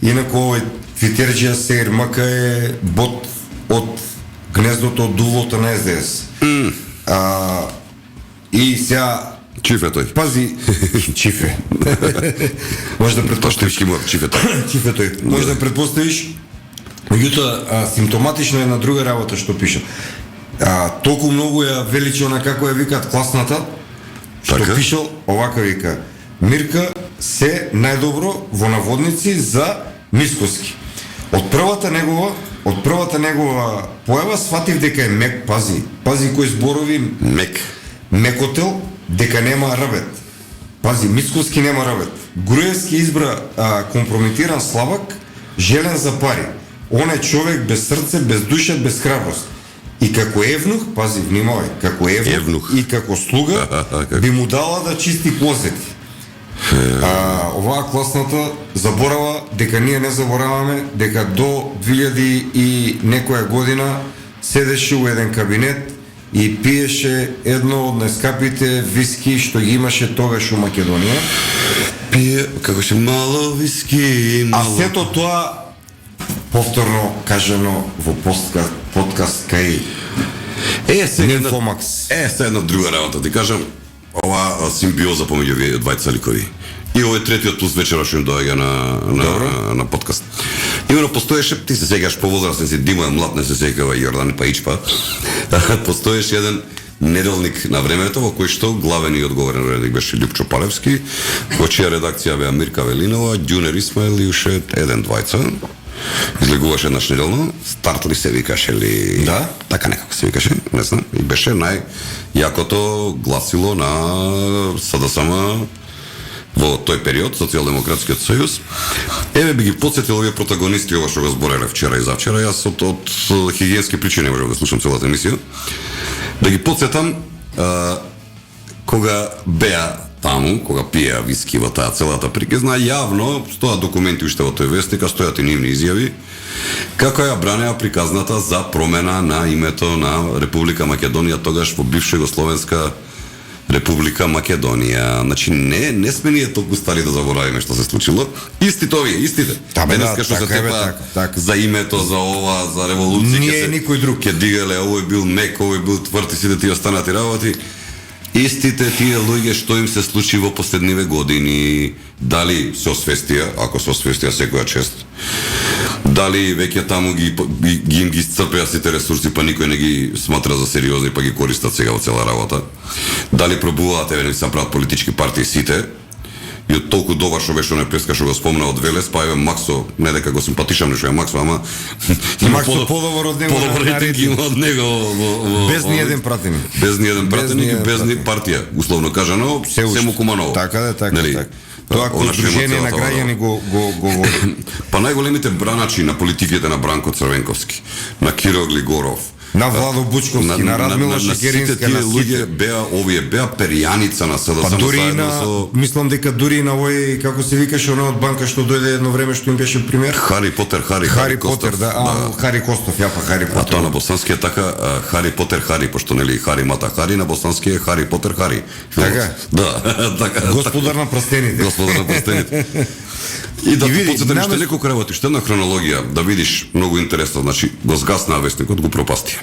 инаку овој Твитерџија Сеир Мака е бот од гнездото од дулото на СДС. И сега... Чифе тој. Пази, чифе. Може да предпоставиш. Чифе тој. Може да предпоставиш. Меѓутоа, симптоматично е на друга работа што пиша. Толку многу ја величи она како ја викаат класната, што пишал, овака вика: Мирка, се најдобро во наводници за Мицкоски. Од првата негова појава сватив дека е мек, пази кои зборови мекотел, дека нема рабет. Пази, Мицкоски нема рабет. Груевски избра компрометиран слабак, желен за пари. Он е човек без срце, без душа, без храброст. И како евнух, пази, внимавај, како евнух и како слуга, би му дала да чисти клозети. Оваа класната заборава дека ние не забораваме дека до 2000 и некоја година седеше у еден кабинет и пиеше едно од најскапите виски што ги имаше тогаш у Македонија. Пие како ше мало виски, мало. А сето тоа повторно кажано во подкаст кај Нимфомакс. Сега една друга работа, ти кажам, ова симбиоза помеѓу овие двајца ликови. И овој третиот плюс вечера што им доаѓа на подкаст. Имено постоеше, ти се сеќаш по возрастен си, Димо е млад, не се сеќава Јордан Паичпа. Постоеше еден неделник на времето во кој што главен и одговорен уредник беше Лјупчо Палевски, во чија редакција беа Мирка Велинова, Ѓунер Исмаил и уште еден двајца. Излегуваше еднаш неделно, Старт ли се викаше ли? Да. Така некако се викаше, не знам. И беше најјакото гласило на СДСМ во тој период, Социјалдемократскиот сојуз. Еве би ги потсетил овие протагонисти ова што го збореле вчера и завчера. Јас од хигиенски причини не можев да слушам целата емисија. Да ги потсетам кога беа таму, кога пиеа виски во таа целата приказна, јавно стојат документи уште во тој вестник, а стојат и нивни изјави, како ја бранеа приказната за промена на името на Република Македонија, тогаш во бивша Југословенска Република Македонија. Значи не сме ние толку стари да заборавиме што се случило. Истите овие, истите. Денеска што се тепа за името, за ова, за револуција. Ние никој друг. Ке дигале, овој бил мек, овој бил тврд и сите тие останати работи. Истите тие луѓе што им се случи во последниве години, дали се освестија, ако се освестија секоја чест, дали веќе таму ги исцрпеа сите ресурси, па никој не ги сматра за сериозни, па ги користат сега во цела работа, дали пробуваат еве да се направат политички партии сите, и од толку добар што беше оној преска што го спомна од Велес, па еве Максо, не дека го симпатишам нешто е Максо, ама Максо подобар од него, од него без ни еден пратеник. Без ни еден пратеник и без ни партија, условно кажано, се му куманово. Така. Тоа кој Сдружение на граѓани го води. Па најголемите браначи на политиките на Бранко Црвенковски, на Киро Глигоров, на Владо Бучковски, на Радмила Шекеринска, на луѓе беа перијаница на СДСМ. Па дури мислам дека дури на овој, како се викаше, оној од банка што дојде едно време што им беше пример. Хари Потер, Хари Потер, да, Хари Костов, Хари Потер. А тоа на боsanски е така, Хари Потер, по што нели Хари Мата Хари, на боsanски е Хари Потер, Хари. Така? Да, така. Господар на прстените. И да ти подсетам уште неколку работи, уште една хронологија, да видиш многу интересно, значи го згасна вестникот, го пропастија.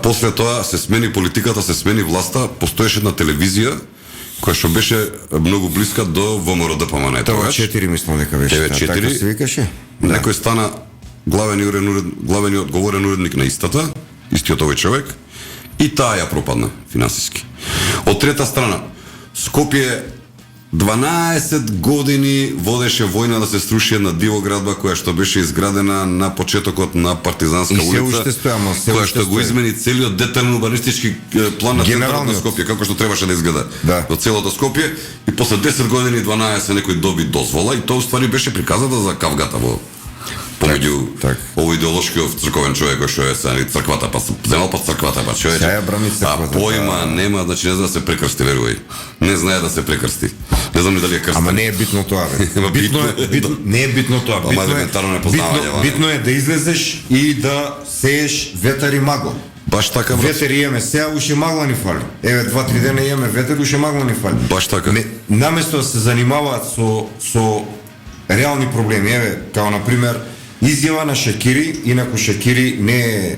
После тоа се смени политиката, се смени власта, постоеше една телевизија која што беше многу блиска до ВМРО ДПМН. Тоа 4 мислам дека беше. Така се викаше. Некој стана главен и одговорен уредник на истата, истиот овој човек, и таа ја пропадна финансиски. Од трета страна, Скопје 12 години водеше војна да се сруши една дивоградба која што беше изградена на почетокот на Партизанска улица, која што го измени целиот детален урбанистички план на центарот на Скопје, како што требаше да изгледа во целото Скопје, и после 10 години 12 некој доби дозвола, и тоа уствари беше приказата за кавгата во помеѓу овој идеолошки црковен човек кој што е црквата, па земал па црквата, па човече. А појма нема, значи не знае да се прекрсти, верувај. Не знае да се прекрсти. Не знам ни дали е крстен. Ама не е битно тоа, бе. Не е битно тоа. Битно е да излезеш и да сееш ветер и магла. Баш така, брат. Ветер имаме сега, уште магла ни фали. Еве 2-3 дена имаме ветер, уште магла ни фали. Баш така. Наместо да се занимаваат со реални проблеми, еве, као на пример изјава на Шекири, инаку Шекири не е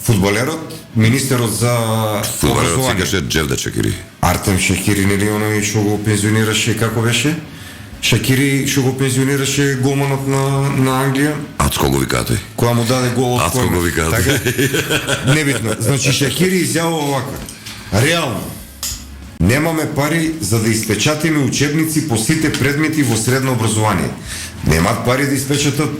фудбалерот, министерот за образование. Фудбалерот се Джевдет Шекири. Артем Шекири, нели оној што го пензионираше, како беше? Шекири што го пензионираше голманот на Англија. Ацко го викаат тој. Која му даде гол од Ацко го викаат. Така? Небитно. Значи Шекири изјавува овака. Реално, Немаме пари за да испечатиме учебници по сите предмети во средно образование. Немаат пари да испечатат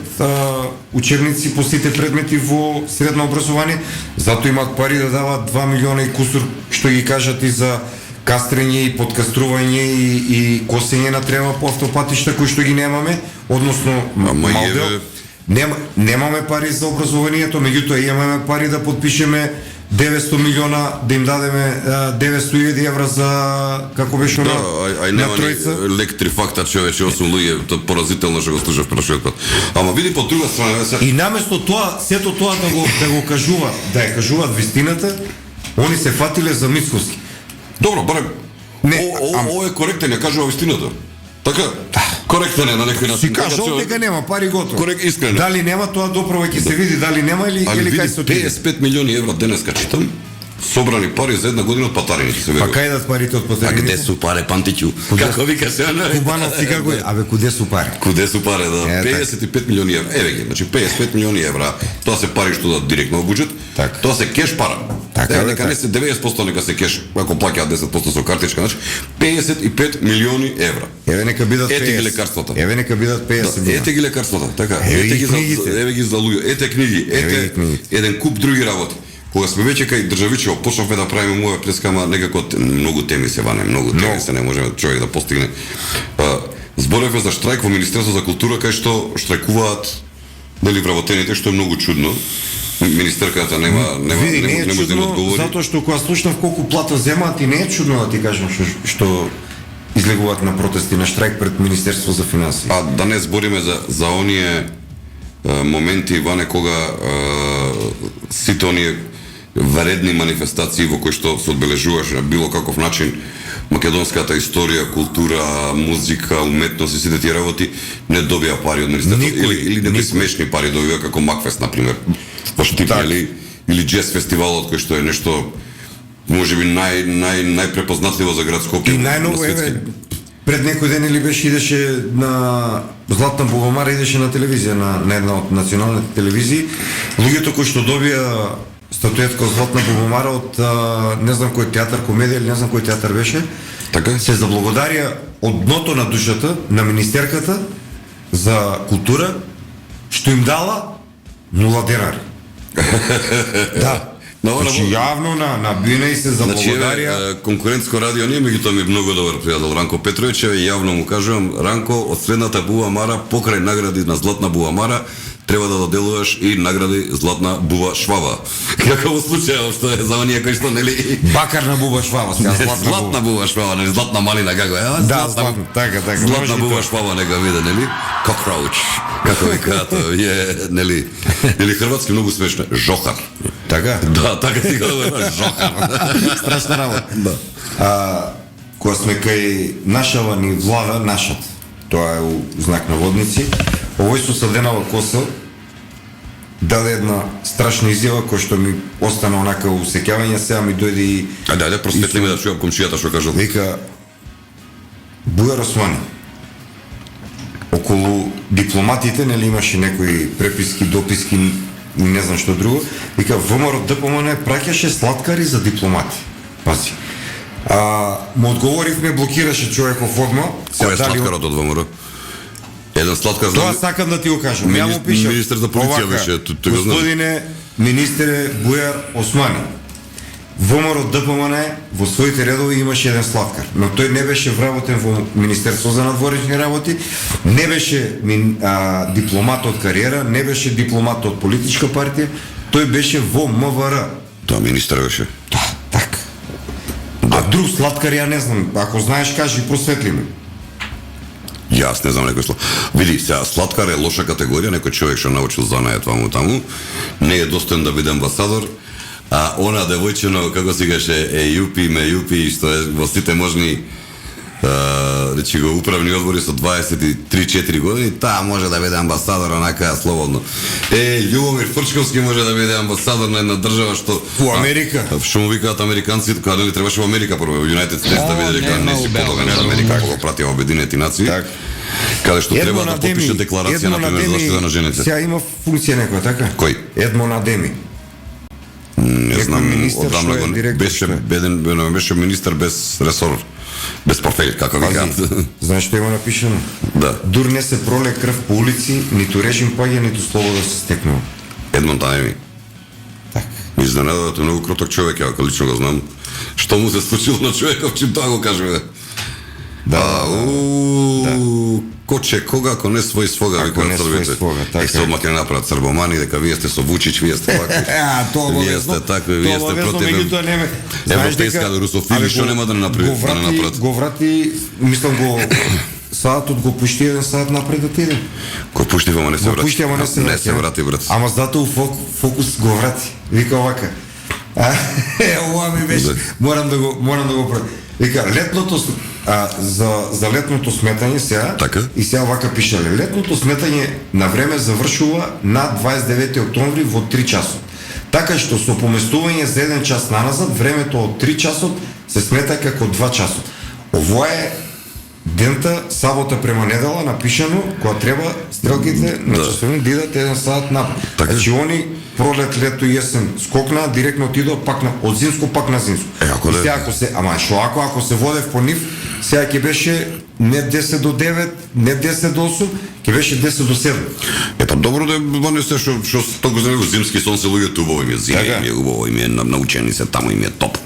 учебници по сите предмети во средно образование, зато имаат пари да дават 2 милиона и кусур, што ги кажат и за кастрење и подкастрување и косење на трева по автопатишта кои што ги немаме, односно малдел. Немаме пари за образованието, меѓутоа имаме пари да подпишеме 900 милиона, да им дадеме 900.000 евра за како беше на тројца. Електрифакта човече 8 луѓе, тоа поразително што го слушав прошлиот пат. Ама види по друга страна се. И наместо тоа, сето тоа да го кажуваат, да ја кажуваат вистината, они се фатиле за Мицкоски. Добро, барем. Ово е коректен, ја кажува вистината. Така, коректен е на некој начин. Си кажал дека нема пари готово. Корект, искрено. Дали нема, тоа доправа ќе се види, дали нема или кај се отиде. 55 милиони евра денеска читам, собрани пари за една година од патарините се верува. Па кај дат парите од патарините? А каде су пари, Пантичу? Како вика се она? Кубановци како е? Абе, куде су пари? Куде су пари, да. 55 милиони евра. Еве ги, значи 55 милиони евра. Тоа се пари што дадат директно во буџет. Тоа се кеш пара. Така, нека не се 90% нека се кеш, ако плаќаат 10% со картичка, значи 55 милиони евра. Еве нека бидат 50. Ете ги лекарствата. Еве нека бидат 50. Да, ете ги лекарствата, така. Еве ги за луѓе, ете книги, ете еден куп други работи. Кога сме веќе кај државичево, почнавме да правиме моја преска, ама некако многу теми се ване, многу теми се не можеме човек да постигне. Зборевме за штрајк во Министерство за култура, кај што штрajкуваат нели вработените, што е многу чудно. Министерката не може да им одговори. Затоа што кога слушнав колку плата земаат и не е чудно да ти кажам што излегуваат на протести, на штрајк пред Министерство за финансии. А да не збориме за оние моменти ване кога сите оние вредни манифестации во кои што се одбележуваше на било каков начин македонската историја, култура, музика, уметност и сите тие работи не добија пари од Министерството или некои смешни пари добија како Макфест на пример. Во Штип или джез фестивалот кој што е нешто можеби најпрепознатливо за град Скопје. И најново еве пред некој ден или идеше на Златна Бубамара, идеше на телевизија, на една од националните телевизии. Луѓето кои што добија статуетка од Златна Бубамара од не знам кој театар, комедија или не знам кој театар беше, така се заблагодарија од дното на душата на министерката за култура што им дала 0 денари. Да. Значи јавно на бина и се заблагодарија. Значи, конкурентско радио не, меѓутоа ми е многу добар пријател Ранко Петровиќ, јавно му кажувам, Ранко, од следната Бубамара, покрај награди на Златна Бубамара, треба да доделуваш и награди Златна Буба Шваба. Како во случајот што е за оние кои што нели Бакарна Буба Шваба, сега Златна Буба Шваба, нели Златна малина како е? Да, така. Златна Буба Шваба нека виде, нели? Cockroach. Како викаат, е нели? Или хрватски многу смешно, жохар. Така? Да, така си го жохар. Страшна работа. Да. Кога сме кај нашава ни влада, нашата, тоа е у знак на водници, овој со Саденова коса даде една страшна изјава која што ми остана онака усеќавање, сега ми дојде и... Ајде, просветлиме да чујам комшијата што кажал. Вика, Бујар Османи, околу дипломатите, нели имаше некои преписки, дописки, не знам што друго, вика, ВМРО ДПМН праќаше слаткари за дипломати. Пази. Му одговоривме, блокираше човеков одма. Кој е слаткарот од ВМРО? Еден слаткар за... Тоа сакам да ти го кажам. Ја му пишам. Министер за полиција беше. Господине министре Бујар Османи, ВМРО ДПМН во своите редови имаше еден слаткар, но тој не беше вработен во Министерство за надворешни работи, не беше дипломат од кариера, не беше дипломат од политичка партија, тој беше во МВР. Тоа министер беше. Да, така. А друг слаткар ја не знам, ако знаеш кажи, просветли ме. Јас не знам некој Види, сега слаткар е лоша категорија, некој човек што научил занајат таму, не е достоен да биде амбасадор, а она девојчино, како си гаше, ме што е во сите можни речи го управни одбори со 23-4 години, таа може да биде амбасадор онака слободно. Љубомир Фрчковски може да биде амбасадор на една држава што во Америка. Што му викаат американците, кога нели требаше во Америка прво, во United States да биде дека не си подобен од Америка, кога пратија Обединените нации. Каде што треба да подпише декларација на пример за заштита на жените. Сега има функција некоја, така? Кој? Едмон Адеми. Не знам, министер одамна што е го директор, беше што е? беше министер без ресор, без портфељ, како викаат. Знаеш што има напишано? Да. Дур не се проле крв по улици, ниту режим паѓа, ниту слобода се стекнува. Едмон Таеми. Така. Изненадувате многу кроток човек, ја лично го знам. Што му се случило на човеков, чим тоа го кажува? Да. Коче кога, ако не свој свога, Ако не свој свога, така И се одма ќе направат црбомани, дека вие сте со Вучич, вие сте вакви. Тоа Вие сте такви, вие сте против европейска русофили, што нема да не направат. Го врати, мислам го саатот го пушти еден саат напред да отиде. Го пушти, ама не се Го врати. пушти, ама не се врати. Не се врати, брат. Ама затоа фокус го врати. Вика овака. Ова ми беше. Морам да го правя. Вика, за летното сметање сега. Така. И сега овака пишале. Летното сметање на време завршува на 29 октомври во 3 часот. Така што со поместување за 1 час наназад, времето од 3 часот се смета како 2 часот. Ово е дента, сабота према недела, напишано, кога треба стрелките на часовни да идат 1 саат напред. Така. Значи они пролет, лето и есен скокна, директно отидоа пак од зимско пак на зимско. Ако И да. сега ако се водев по нив, сега ќе беше не 10 до 9, не 10 до 8, ќе беше 10 до 7. Ето добро да не се што толку за него зимски сон се луѓето убаво им е зима, Така. им е убаво, им е научени се таму, им е топ.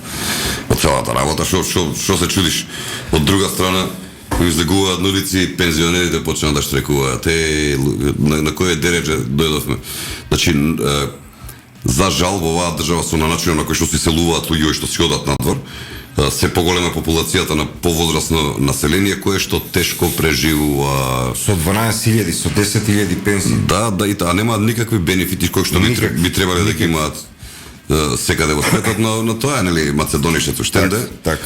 Од целата работа, што се чудиш? Од друга страна, излегуваат на улици, пензионерите почнат да штрекуваат. На кој дередже дојдовме? Значи, за жал во оваа држава со начинот на кој што се селуваат луѓе што си одат надвор, се поголема популацијата на повозрасно население кое што тешко преживува. Со 12.000, со 10.000 пенсии. Да, а нема никакви бенефити кои што би требале да ги имаат секаде во светот, но тоа е нели Македонишец уштенде. Так.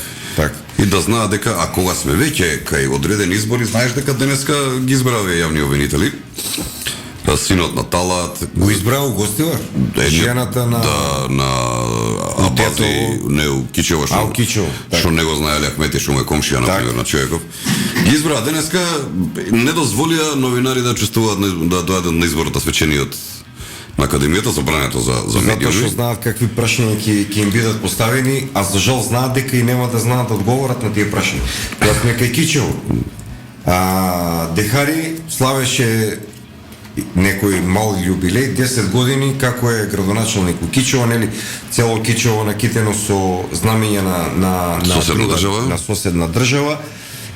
И да знаат дека а кога сме веќе кај одредени избори, знаеш дека денеска ги избраа јавни обвинители. Синот на Талат Го избрал гостила? Жената на... Да, на Абази, не у Кичево, у Кичево, што не го знаеле Ахмети, што му е комшија, например, на човеков. Ги избраа денеска, не дозволија новинари да учествуваат, да дојдат на изборот свечениот на Академијата за брањето за медиуми. Затоа што знаат какви прашања ќе им бидат поставени, а за жал знаат дека и нема да знаат да одговорат на тие прашања. Кога сме кај Кичево, Дехари славеше некој мал јубилеј, 10 години како е градоначалник у Кичево, нели цело Кичево накитено со знамење на соседна држава.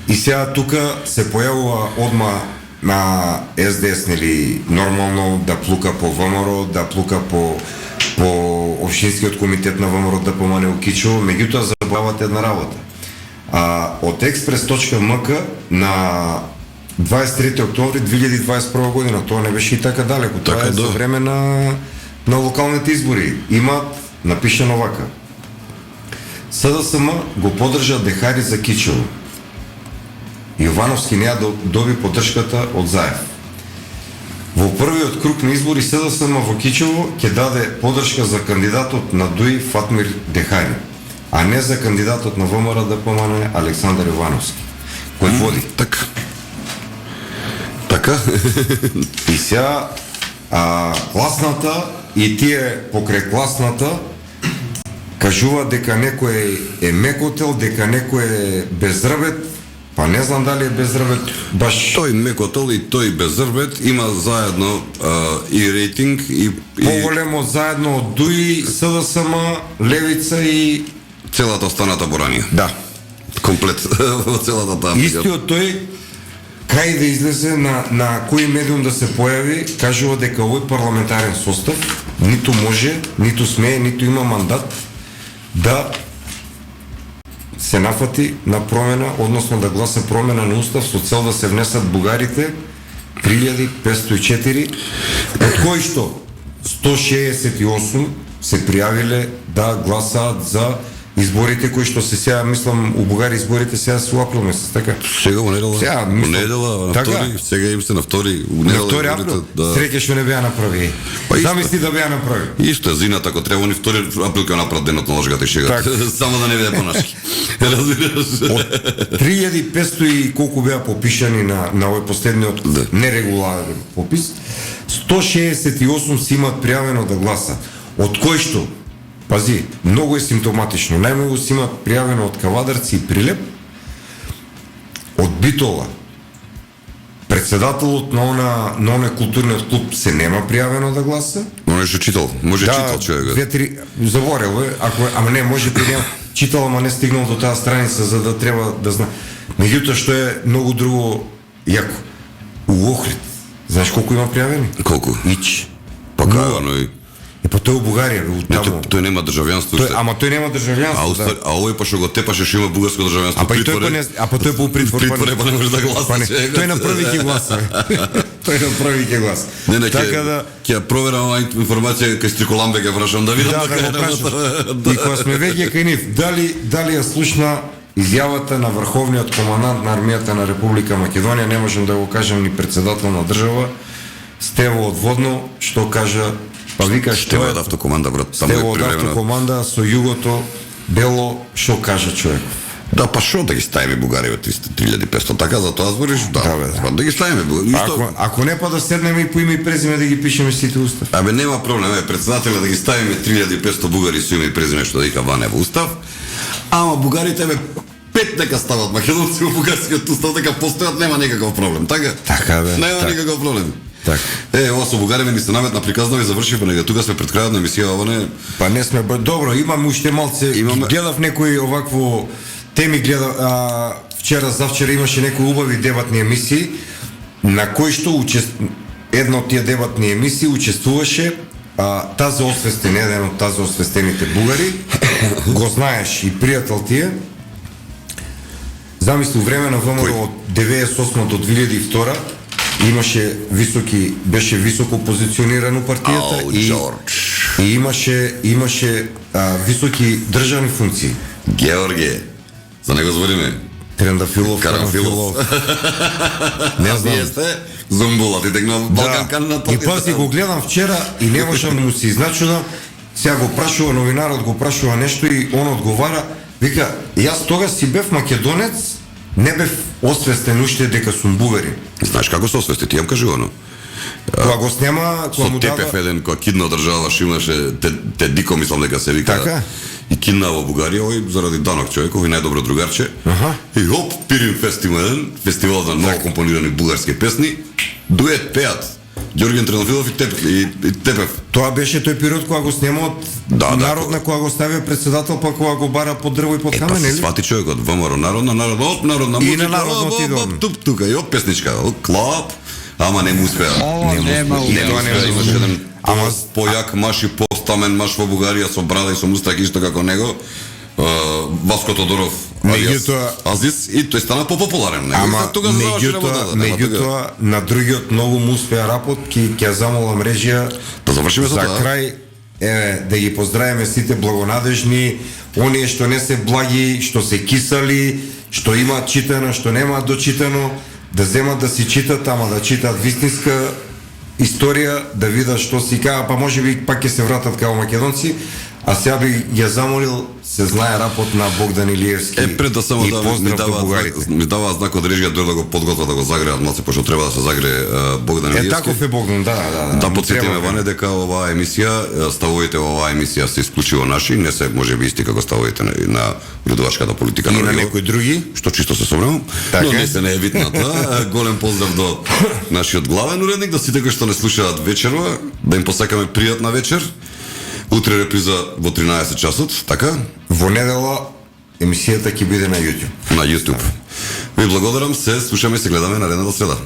И сега тука се појавува одма на СДС, нели, нормално да плука по ВМРО, да плука по Општинскиот комитет на ВМРО да помане у Кичево, меѓутоа забават една работа. Од експрес.мк на 23 октомври 2021 година, тоа не беше и така далеко, тоа е за време на локалните избори. Имат напишано вака. СДСМ го поддржа Дехари за Кичево. Јовановски неа доби поддршката од Заев. Во првиот круг на избори СДСМ во Кичево ќе даде поддршка за кандидатот на ДУИ Фатмир Дехари, а не за кандидатот на ВМРО ДПМН Александар Јовановски, кој води. Така. И сега класната и тие покрај класната кажува дека некој е мекотел, дека некој е безрбет. Па не знам дали е безрбет баш... Тој мекотел и тој безрбет има заедно и рейтинг и... Поголемо заедно од ДУИ, СДСМ, Левица и... Целата останата Боранија. Да. Комплет во целата таа. Истиот тој, кај да излезе на кој медиум да се појави, кажува дека овој парламентарен состав ниту може, ниту смее, ниту има мандат да се нафати на промена, односно да гласа промена на устав со цел да се внесат бугарите 3504, од кои што 168 се пријавиле да гласаат за изборите кои што се сега, мислам, у Бугарија изборите сега се у април месец, така? Сега во недела, на втори, сега им се на втори, на втори април, среќа што не беа направи. Замисли да беа направи. Исто е зината, ако треба, они втори април ќе направат денот на лажгата и шегата. Само да не биде понашки. Разбираш? Од 3500 и колку беа попишани на овој последниот нерегуларен попис, 168 си имаат пријавено да гласат, од кои што Пази, много е симптоматично. Най-много си имат приявено от Кавадарци и Прилеп, от Битола. Председателот на оне културниот клуб се нема пријавено да гласа. Но нещо читал. Може читал човекот. Две-три заворил е, ама не, може би нема читал, ама не стигнал до тази страница, за да треба да знае. Меѓутоа, што е многу друго јако. У Охрид. Знаеш колку има пријавени? Колку? Ич. Па кај, но и... И па тој у Бугарија, таму. Тој нема државјанство. Ама тој нема државјанство. А овој па што го тепаше што има бугарско државјанство. Тој по притвор. Притвор па не може да гласа. Тој направи ќе гласа. Тој направи ќе гласа. Не, така да ќе проверам оваа информација кај Стриколамбе ќе прашам да видам дека е. И кога сме веќе кај нив, дали ја слушна изјавата на врховниот командант на армијата на Република Македонија, не можам да го кажам ни председател на држава, Стево од Водно, што кажа. Па вика што е автокоманда, брат, таму Стево од автокоманда со југото бело, што кажа човек. Да, па што да ги ставиме Бугарија 3500, така за тоа збориш? Да ги ставиме. Ако не па да седнеме и по име и презиме да ги пишеме сите устав. Абе нема проблем, председателот да ги ставиме 3500 бугари со име и презиме што да вика ване во устав. Ама бугарите пет нека стават македонци во бугарскиот устав, дека постојат, нема никаков проблем, така? Така бе. Нема никаков проблем. Так. Ова со бугарите ни се наметна приказна и завршивме, нега тука сме пред крајот на емисија, ова не. Па не сме, добро, имаме уште малце. Гледав некои овакво теми, вчера, завчера имаше некои убави дебатни емисии, на кои што една од тие дебатни емисии учествуваше тази освестен, еден од тази освестените бугари, го знаеш и пријател тие. Замисли, време на ВМРО од 98 до 2002 беше високо позициониран у партијата и имаше високи државни функции. Георгije, за него збориме. Трендафилов, Карамфилов. Не знам. Вие сте зомбула, ти тегна Балкан кандидат. И пази го гледам вчера и не можам да му се изначудам. Сега го прашува новинарот, го прашува нешто и он одговара. Вика, јас тогаш си бев македонец, не бев освестен уште дека сум бугарин. Знаеш како се освести, ти јам кажи оно. Кога го снема, кога му дава... Со Тепев еден, кога кидна држава, што имаше Тедико, мислам дека се вика. Така? И кидна во Бугарија, овој заради данок човек, овој најдобро другарче. И хоп, Пирин фестивал за ново компонирани бугарски песни, дует пеат. Ѓорген Трендафилов и Тепев. Тоа беше тој период кога го снема од Народна, кога го стави председател, па кога го бара под дрво и под камен, нели? Свати човекот, ВМРО Народна музика. И на Народно отидовме. Тука, и од песничка, клап. Ама не му успеа. Имаше еден појак маш и постамен маш во Бугарија со брада и со мустак исто како него. Васко Тодоров, Азис, и тој стана попопуларен. Ама меѓутоа на другиот многу му успеа рапот, ќе замолам режија да завршиме за крај. Да ги поздравиме сите благонадежни, оние што не се благи, што се кисали, што имаат читано, што немаат дочитано, да земат да си читат, ама да читат вистинска историја, да видат што си кажа, па може би пак ќе се вратат као македонци, а сега би ја замолил, се знае рапот на Богдан Илиевски. Пред да само ми дава знак од режија да го подготва да го загреат малце, пошто треба да се загре Богдан Илиевски. Таков е Богдан, да. Да потсетиме ване дека оваа емисија, ставовите во оваа емисија се исклучиво наши, не се можеби исти како ставовите на людовачката политика на некои други, што чисто се собрам, но не е битната. Голем поздрав до нашиот главен уредник, да сите кои што не слушаат вечерва, да им посакаме пријатна вечер. Утре реприза во 13 часот, така? Во недела емисијата ќе биде на YouTube. На YouTube. Ви благодарам, се слушаме и се гледаме наредната среда.